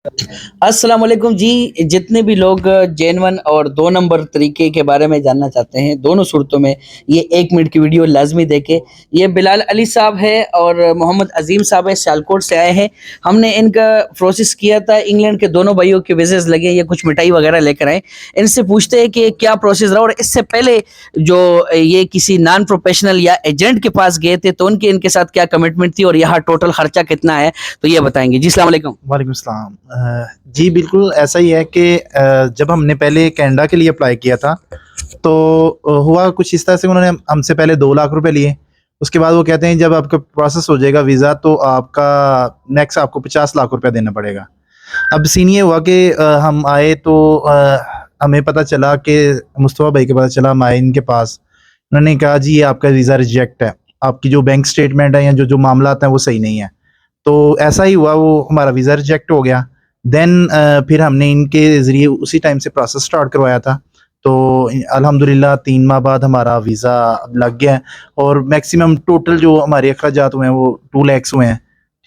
अस्सलाम वालेकुम जी। जितने भी लोग जेन्युइन और 2 नंबर तरीके के बारे में जानना चाहते हैं, दोनों सूरतों में ये 1 मिनट की वीडियो लाज़मी देखें। ये बिलाल अली साहब है और मोहम्मद अज़ीम साहब है, सियालकोट से आए हैं। हमने इनका प्रोसेस किया था, इंग्लैंड के दोनों भाइयों के वीज़ेज़ लगे, ये कुछ मिठाई वगैरह लेकर आए। इनसे पूछते हैं कि क्या प्रोसेस रहा और इससे पहले जो ये किसी नॉन प्रोफेशनल या एजेंट के पास गए थे, तो उनके इनके साथ क्या कमिटमेंट थी और यहाँ टोटल खर्चा कितना है, तो ये बताएँगे। जी, अस्सलाम वालेकुम। वालेकुम सलाम। जी बिल्कुल ऐसा ही है कि जब हमने पहले कनाडा के लिए अप्लाई किया था तो हुआ कुछ इस तरह से, उन्होंने हमसे पहले 2 लाख रुपए लिए। उसके बाद वो कहते हैं जब आपका प्रोसेस हो जाएगा वीज़ा तो आपका नेक्स्ट आपको 50 लाख रुपया देना पड़ेगा। अब सीन ये हुआ कि हम आए तो हमें पता चला कि मुस्तफ़ा भाई के पता चला, हम आए इनके पास, उन्होंने कहा जी ये आपका वीज़ा रिजेक्ट है, आपकी जो बैंक स्टेटमेंट है या जो जो मामला हैं वो सही नहीं है। तो ऐसा ही हुआ, वो हमारा वीज़ा रिजेक्ट हो गया। देन फिर हमने इनके ज़रिए उसी टाइम से प्रोसेस स्टार्ट करवाया था। तो अल्हम्दुलिल्लाह 3 माह बाद हमारा वीज़ा लग गया है और मैक्सिमम टोटल जो हमारे अखराजात हुए हैं वो 2 लैक्स हुए हैं।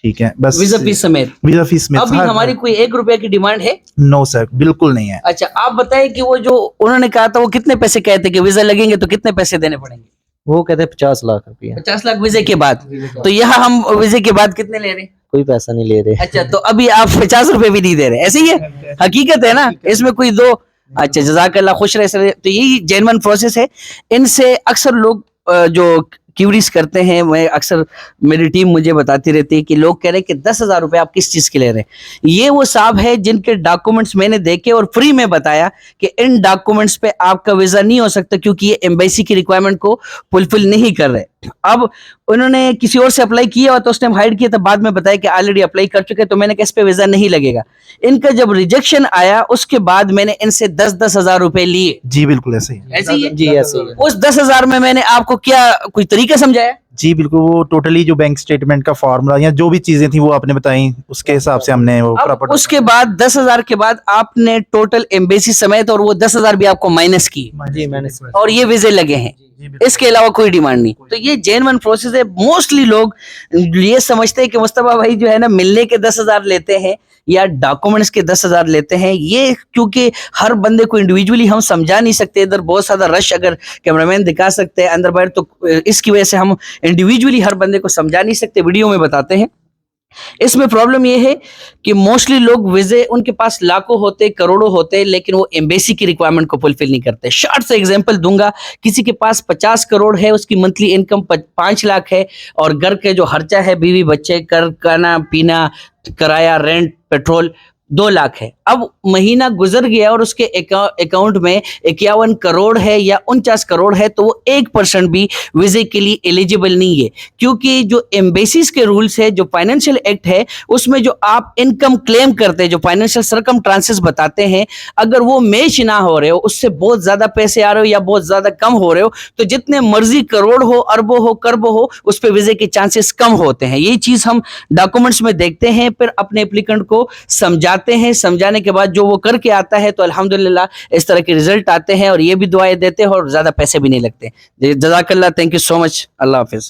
ठीक है, बस वीजा फीस समेत। वीज़ा फीस में अभी हमारी कोई 1 रुपया की डिमांड है? नो सर, बिल्कुल नहीं है। अच्छा, आप बताएं कि वो जो उन्होंने कहा था वो कितने पैसे कहे थे कि वीजा लगेंगे तो कितने पैसे देने पड़ेंगे? वो कहते हैं 50 लाख रुपया। 50 लाख वीजे के बाद। तो यहाँ हम वीजे के बाद कितने ले रहे हैं? कोई पैसा नहीं ले रहे। अच्छा, तो अभी आप 50 रुपए भी नहीं दे रहे, ऐसे ही है? हकीकत है ना, इसमें कोई दो। अच्छा, जज़ाकल्लाह, खुश रहे सर। तो यही जेन्युइन प्रोसेस है। इनसे अक्सर लोग जो क्यूरीज करते हैं, मैं अक्सर मेरी टीम मुझे बताती रहती है कि लोग कह रहे हैं कि 10,000 रुपए आप किस चीज़ के ले रहे हैं। ये वो साहब है जिनके डॉक्यूमेंट्स मैंने देखे और फ्री में बताया कि इन डॉक्यूमेंट्स पे आपका वीज़ा नहीं हो सकता क्योंकि ये एम्बेसी की रिक्वायरमेंट को फुलफिल नहीं कर रहे। अब उन्होंने किसी और से अप्लाई किया हुआ तो उसने हाइड किया था, बाद में बताया कि ऑलरेडी अप्लाई कर चुके, तो मैंने कहा इस पे वीज़ा नहीं लगेगा। इनका जब रिजेक्शन आया उसके बाद मैंने इनसे 10-10 हजार रुपए लिए। जी बिल्कुल ऐसे ही है। ऐसे ही है? जी ऐसे ही है। उस 10,000 में मैंने आपको क्या कोई तरीका समझाया? जी बिल्कुल, वो टोटली जो बैंक स्टेटमेंट का फॉर्मूला या जो भी चीज़ें थी वो आपने बताई, उसके हिसाब से हमने वो अब प्रॉपर। उसके बाद 10,000 के बाद आपने टोटल एम्बेसी समेत और वो 10,000 भी आपको माइनस की जी मैंने और ये वीजे लगे हैं, इसके अलावा कोई डिमांड नहीं। तो ये जेन्युइन प्रोसेस है। मोस्टली लोग ये समझते हैं कि मुस्तफा भाई जो है ना मिलने के 10,000 लेते हैं या डॉक्यूमेंट्स के 10,000 लेते हैं। ये क्योंकि हर बंदे को इंडिविजुअली हम समझा नहीं सकते, इधर बहुत ज्यादा रश अगर कैमरामैन दिखा सकते हैं अंदर बाहर, तो इसकी वजह से हम इंडिविजुअली हर बंदे को समझा नहीं सकते, वीडियो में बताते हैं। इसमें प्रॉब्लम ये है कि मोस्टली लोग वीजे उनके पास लाखों होते, करोड़ों होते, लेकिन वो एम्बेसी की रिक्वायरमेंट को फुलफिल नहीं करते। शॉर्ट से एग्जांपल दूंगा, किसी के पास 50 करोड़ है, उसकी मंथली इनकम 5 लाख है और घर के जो खर्चा है, बीवी बच्चे, कर खाना पीना, किराया, रेंट, पेट्रोल 2 लाख है। अब महीना गुजर गया और उसके अकाउंट में 51 करोड़ है या 49 करोड़ है, तो वो 1% भी वीजे के लिए एलिजिबल नहीं है, क्योंकि जो एम्बेसीज के रूल्स है, जो फाइनेंशियल एक्ट है, उसमें जो आप इनकम क्लेम करते हैं, जो फाइनेंशियल सरकमस्टांसेस बताते हैं, अगर वो मैच ना हो रहे हो, उससे बहुत ज्यादा पैसे आ रहे हो या बहुत ज्यादा कम हो रहे हो, तो जितने मर्जी करोड़ हो, अरबों हो, करबों हो, उस पर वीजे के चांसेस कम होते हैं। यही चीज हम डॉक्यूमेंट्स में देखते हैं, फिर अपने एप्लीकेंट को समझाते हैं। समझाने के बाद जो वो करके आता है तो अल्हम्दुलिल्लाह इस तरह के रिजल्ट आते हैं और ये भी दुआएं देते हैं और ज्यादा पैसे भी नहीं लगते। जज़ाकल्लाह, थैंक यू सो मच। अल्लाह हाफिज।